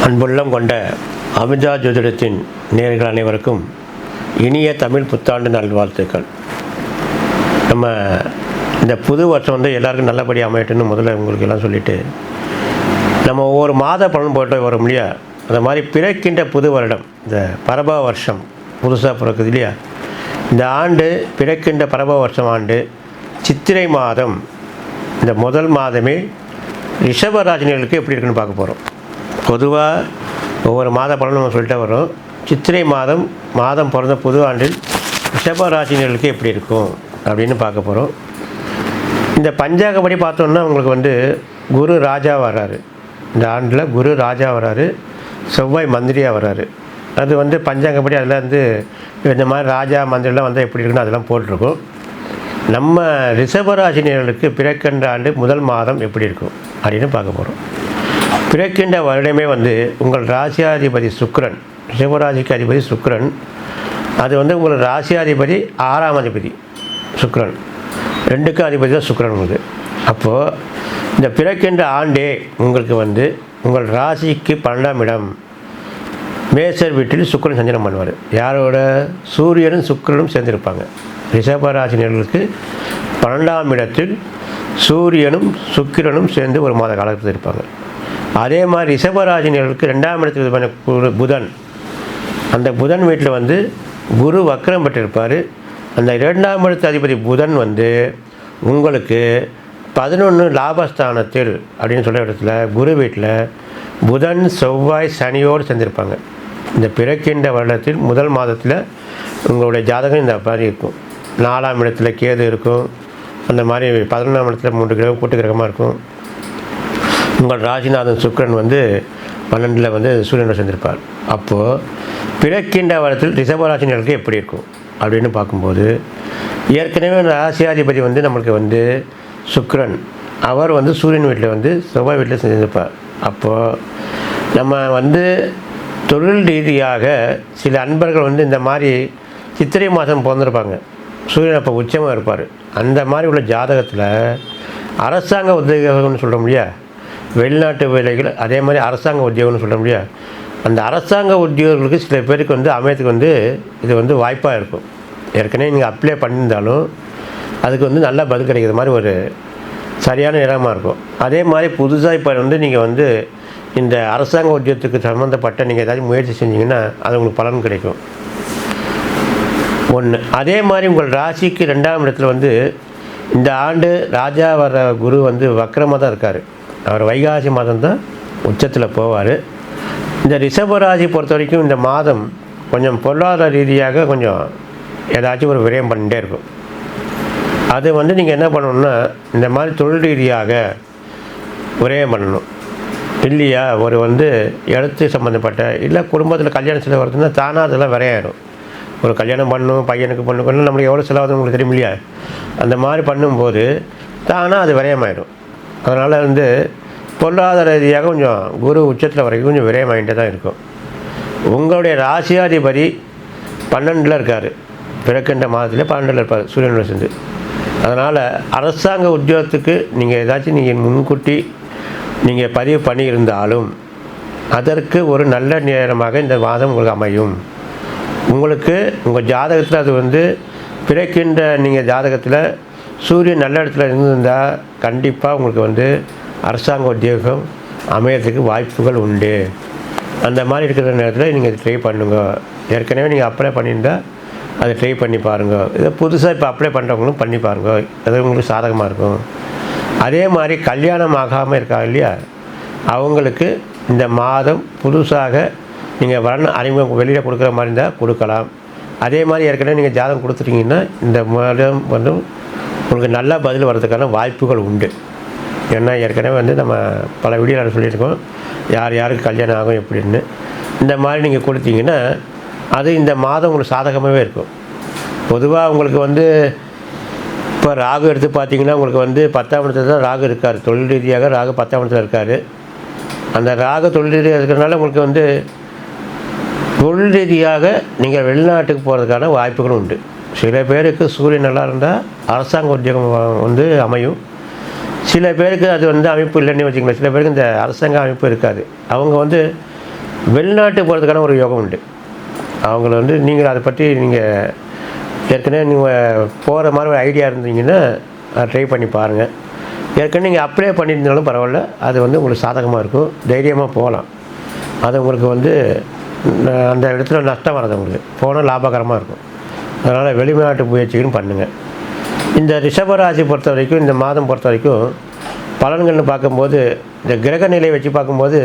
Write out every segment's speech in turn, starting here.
அன்புள்ளம் கொண்ட அமிர்தா ஜோதிடத்தின் நேயர்கள் அனைவருக்கும் இனிய தமிழ் புத்தாண்டு நல்வாழ்த்துக்கள். நம்ம இந்த புது வருஷம் வந்து எல்லாருக்கும் நல்லபடியாக அமையட்டுன்னு முதல்ல உங்களுக்கு எல்லாம் சொல்லிவிட்டு, நம்ம ஒவ்வொரு மாத பலன் போட்டு வர முடியா, அந்த மாதிரி பிறக்கின்ற புது வருடம் இந்த பரப வருஷம் புதுசாக பிறக்குது இல்லையா, இந்த ஆண்டு பிறக்கின்ற பரப வருஷம் ஆண்டு சித்திரை மாதம் இந்த முதல் மாதமே ரிஷபராசினியர்களுக்கு எப்படி இருக்குன்னு பார்க்க போகிறோம். பொதுவாக ஒவ்வொரு மாத பலனும் நம்ம சொல்லிட்டே வரோம். சித்திரை மாதம் பிறந்த புது ஆண்டில் ரிஷபராசினியர்களுக்கு எப்படி இருக்கும் அப்படின்னு பார்க்க போகிறோம். இந்த பஞ்சாங்கப்படி பார்த்தோன்னா உங்களுக்கு வந்து குரு ராஜா வர்றாரு. இந்த ஆண்டில் குரு ராஜா வர்றாரு, செவ்வாய் மந்திரியாக வர்றாரு. அது வந்து பஞ்சாங்கப்படி அதில் வந்து இந்த மாதிரி ராஜா மந்திரிலாம் வந்து எப்படி இருக்குன்னு அதெல்லாம் போட்டிருக்கோம். நம்ம ரிஷபராசினியர்களுக்கு பிறக்கின்ற ஆண்டு முதல் மாதம் எப்படி இருக்கும் அப்படின்னு பார்க்க போகிறோம். பிறக்கின்ற வருடமே வந்து உங்கள் ராசியாதிபதி சுக்கிரன், ரிஷபராசிக்கு அதிபதி சுக்கிரன், அது வந்து உங்கள் ராசியாதிபதி 6ஆம் அதிபதி சுக்கிரன், 2க்கும் அதிபதி தான் சுக்கிரன் உங்களுக்கு. அப்போது இந்த பிறக்கின்ற ஆண்டே உங்களுக்கு வந்து உங்கள் ராசிக்கு 12ஆம் இடம் மேசர் வீட்டில் சுக்கிரன் சஞ்சனம் பண்ணுவார். யாரோட? சூரியனும் சுக்கிரனும் சேர்ந்திருப்பாங்க. ரிஷபராசினியர்களுக்கு 12ஆம் இடத்தில் சூரியனும் சுக்கிரனும் சேர்ந்து ஒரு மாத காலத்தில் இருப்பாங்க. அதே மாதிரி ரிஷபராசினியர்களுக்கு 2ஆம் இடத்தில் புதன், அந்த புதன் வீட்டில் வந்து குரு வக்ரம் பெற்றிருப்பார். அந்த 2ஆம் இடத்து அதிபதி புதன் வந்து உங்களுக்கு 11 லாபஸ்தானத்தில் அப்படின்னு சொல்கிற இடத்துல குரு வீட்டில் புதன் செவ்வாய் சனியோடு சேர்ந்திருப்பாங்க. இந்த பிறக்கின்ற வருடத்தில் முதல் மாதத்தில் உங்களுடைய ஜாதகம் இந்த மாதிரி இருக்கும். 4ஆம் இடத்துல கேது இருக்கும். அந்த மாதிரி 11ஆம் இடத்துல 3 கிரகம் கூட்டு கிரகமாக இருக்கும். உங்கள் ராசிநாதன் சுக்கிரன் வந்து 12ல் வந்து சூரியனோட சேர்ந்திருப்பார். அப்போது பிறக்கின்ற வருடத்தில் ரிஷபராசினியர்களுக்கு எப்படி இருக்கும் அப்படின்னு பார்க்கும்போது, ஏற்கனவே ராசியாதிபதி வந்து நம்மளுக்கு வந்து சுக்கிரன், அவர் வந்து சூரியன் வீட்டில் வந்து செவ்வாய் வீட்டில் சேர்ந்திருப்பார். அப்போது நம்ம வந்து தொழில் ரீதியாக சில அன்பர்கள் வந்து இந்த மாதிரி சித்திரை மாதம் பிறந்திருப்பாங்க. சூரியன் அப்போ உச்சமாக இருப்பார். அந்த மாதிரி உள்ள ஜாதகத்தில் அரசாங்க உத்தியோகம்னு சொல்ல முடியாது, வெளிநாட்டு வேலைகள், அதே மாதிரி அரசாங்க உத்தியோகம்னு சொல்ல முடியாது. அந்த அரசாங்க உத்தியோகங்களுக்கு சில பேருக்கு வந்து அமையத்துக்கு வந்து இது வந்து வாய்ப்பாக இருக்கும். ஏற்கனவே நீங்கள் அப்ளை பண்ணியிருந்தாலும் அதுக்கு வந்து நல்லா பதில் கிடைக்கிற மாதிரி ஒரு சரியான இடமா இருக்கும். அதே மாதிரி புதுசாக இப்போ வந்து நீங்கள் வந்து இந்த அரசாங்க உத்தியோகத்துக்கு சம்மந்தப்பட்ட நீங்கள் ஏதாச்சும் முயற்சி செஞ்சீங்கன்னா அது உங்களுக்கு பலன் கிடைக்கும். ஒன்று. அதே மாதிரி உங்கள் ராசிக்கு 2ஆம் இடத்துல வந்து இந்த ஆண்டு ராஜா வர குரு வந்து வக்ரமாக தான் இருக்கார். அவர் வைகாசி மாதம் தான் உச்சத்தில் போவார். இந்த ரிஷபராசி பொறுத்த வரைக்கும் இந்த மாதம் கொஞ்சம் பொருளாதார ரீதியாக கொஞ்சம் ஏதாச்சும் ஒரு விரயம் பண்ணிகிட்டே இருக்கும். அது வந்து நீங்கள் என்ன பண்ணணுன்னா, இந்த மாதிரி தொழில் ரீதியாக விரயம் பண்ணணும் இல்லையா. ஒரு வந்து இடத்து சம்மந்தப்பட்ட இல்லை குடும்பத்தில் கல்யாணம் செலவு வருதுன்னா தானாக அதெல்லாம் விரையாயிடும். ஒரு கல்யாணம் பண்ணணும், பையனுக்கு பண்ணணும், நம்மளுக்கு எவ்வளோ செலவாகுது உங்களுக்கு தெரியும் இல்லையா. அந்த மாதிரி பண்ணும்போது தானாக அது விரயமாயிடும். அதனால் வந்து பொருளாதார ரீதியாக கொஞ்சம் குரு உச்சத்தில் வரைக்கும் கொஞ்சம் விரயமாகிட்டே தான் இருக்கும். உங்களுடைய ராசியாதிபதி 12ல் இருக்கார். பிறக்கின்ற மாதத்தில் 12ல் இருப்பார் சூரியனோட சேர்ந்து. அதனால் அரசாங்க உத்தியோகத்துக்கு நீங்கள் ஏதாச்சும் நீங்கள் முன்கூட்டி நீங்கள் பதிவு பண்ணியிருந்தாலும் அதற்கு ஒரு நல்ல நேரமாக இந்த மாதம் உங்களுக்கு அமையும். உங்களுக்கு உங்கள் ஜாதகத்தில் அது வந்து பிறக்கின்ற நீங்கள் ஜாதகத்தில் சூரியன் நல்ல இடத்துல இருந்திருந்தால் கண்டிப்பாக உங்களுக்கு வந்து அரசாங்க உத்தியோகம் அமையறதுக்கு வாய்ப்புகள் உண்டு. அந்த மாதிரி இருக்கிற நேரத்தில் நீங்கள் ட்ரை பண்ணுங்க. ஏற்கனவே நீங்கள் அப்ளை பண்ணியிருந்தால் அதை ட்ரை பண்ணி பாருங்கள். இதை புதுசாக இப்போ அப்ளை பண்ணுறவங்களும் பண்ணி பாருங்கள், அது உங்களுக்கு சாதகமாக இருக்கும். அதே மாதிரி கல்யாணம் ஆகாமல் இருக்காங்க இல்லையா, அவங்களுக்கு இந்த மாதம் புதுசாக நீங்கள் வரணும் அறிமுகம் வெளியில் கொடுக்குற மாதிரி இருந்தால் கொடுக்கலாம். அதே மாதிரி ஏற்கனவே நீங்கள் ஜாதகம் கொடுத்துட்டீங்கன்னா இந்த மாதம் வந்து உங்களுக்கு நல்லா பதில் வர்றதுக்கான வாய்ப்புகள் உண்டு. ஏன்னா ஏற்கனவே வந்து நம்ம பல வீடியோவில் சொல்லியிருக்கோம் யார் யாருக்கு கல்யாணம் ஆகும் எப்படின்னு. இந்த மாதிரி நீங்கள் கொடுத்தீங்கன்னா அது இந்த மாதம் உங்களுக்கு சாதகமாகவே இருக்கும். பொதுவாக உங்களுக்கு வந்து இப்போ ராகு எடுத்து பார்த்தீங்கன்னா உங்களுக்கு வந்து 10ஆம் இடத்துல தான் ராகு இருக்கார். தொழில் ரீதியாக ராகு 10ஆம் இடத்துல இருக்கார். அந்த ராகு தொழில் ரீதியாக இருக்கிறதுனால உங்களுக்கு வந்து தொழில் ரீதியாக நீங்கள் வெளிநாட்டுக்கு போகிறதுக்கான வாய்ப்புகளும் உண்டு. சில பேருக்கு சூரியன் நல்லா இருந்தால் அரசாங்க உத்தியோகம் வந்து அமையும். சில பேருக்கு அது வந்து அமைப்பு இல்லைன்னு வச்சுக்கலாம். சில பேருக்கு இந்த அரசாங்க அமைப்பு இருக்காது. அவங்க வந்து வெளிநாட்டு போகிறதுக்கான ஒரு யோகம் உண்டு. அவங்கள வந்து நீங்கள் அதை பற்றி நீங்கள் ஏற்கனவே நீங்கள் போகிற மாதிரி ஒரு ஐடியா இருந்தீங்கன்னா ட்ரை பண்ணி பாருங்கள். ஏற்கனவே நீங்கள் அப்ளை பண்ணியிருந்தாலும் பரவாயில்ல, அது வந்து உங்களுக்கு சாதகமாக இருக்கும், தைரியமாக போகலாம். அது உங்களுக்கு வந்து அந்த இடத்துல நஷ்டம் வராது, உங்களுக்கு போனால் லாபகரமாக இருக்கும். அதனால் வெளிநாட்டு முயற்சிகளும் பண்ணுங்கள். இந்த ரிஷபராசி பொறுத்த வரைக்கும், இந்த மாதம் பொறுத்த வரைக்கும் பலன்கள்னு பார்க்கும்போது, இந்த கிரக நிலையை வச்சு பார்க்கும்போது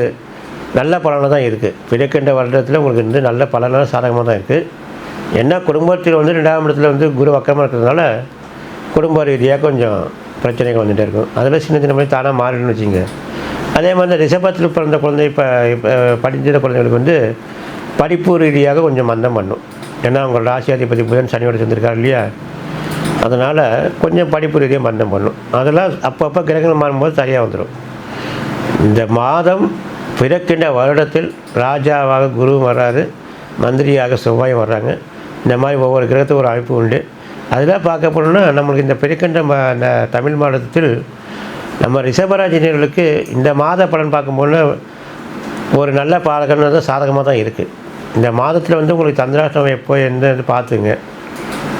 நல்ல பலனாக தான் இருக்குது. பிறக்கின்ற வருடத்தில் உங்களுக்கு வந்து நல்ல பலனாக சாதகமாக தான் இருக்குது. ஏன்னா குடும்பத்தில் வந்து 2ஆம் இடத்துல வந்து குரு வக்கரமாக இருக்கிறதுனால குடும்ப ரீதியாக கொஞ்சம் பிரச்சனைகள் வந்துகிட்டே இருக்கும். அதில் சின்ன சின்ன மாதிரி தானாக மாறிடுன்னு வச்சுங்க. அதே மாதிரி இந்த ரிஷபத்தில் பிறந்த குழந்தை இப்போ படித்த குழந்தைங்களுக்கு வந்து படிப்பு ரீதியாக கொஞ்சம் மந்தம் பண்ணும். ஏன்னா அவங்க ராசியாதிபதி புதன் சனியோடு சேர்ந்துருக்காரு இல்லையா, அதனால் கொஞ்சம் படிப்பு ரீதியாக மந்தம் பண்ணும். அதெல்லாம் அப்பப்போ கிரகங்கள் மாறும்போது சரியாக வந்துடும். இந்த மாதம் பிறக்கின்ற வருடத்தில் ராஜாவாக குரு வர்றாரு, மந்திரியாக செவ்வாய் வர்றாங்க. இந்த மாதிரி ஒவ்வொரு கிரகத்துக்கும் ஒரு அமைப்பு உண்டு. அதெல்லாம் பார்க்க போனோம்னா நம்மளுக்கு இந்த பிறக்கின்ற இந்த தமிழ் மாதத்தில் நம்ம ரிஷபராசினியர்களுக்கு இந்த மாத பலன் பார்க்கும்போது ஒரு நல்ல பாலகன் தான் சாதகமாக தான் இருக்குது. இந்த மாதத்தில் வந்து உங்களுக்கு சந்திராஷ்டமம் எப்போ எந்த இது பார்த்துங்க.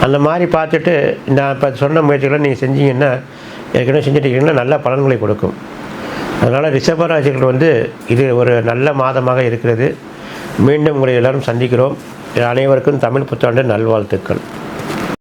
அந்த மாதிரி பார்த்துட்டு நான் இப்போ சொன்ன முயற்சிகளை நீங்கள் செஞ்சீங்கன்னா, ஏற்கனவே செஞ்சுட்டீங்கன்னா நல்ல பலன்களை கொடுக்கும். அதனால் ரிஷபராசிகள் வந்து இது ஒரு நல்ல மாதமாக இருக்கிறது. மீண்டும் உங்களை எல்லோரும் சந்திக்கிறோம். அனைவருக்கும் தமிழ் புத்தாண்டு நல்வாழ்த்துக்கள்.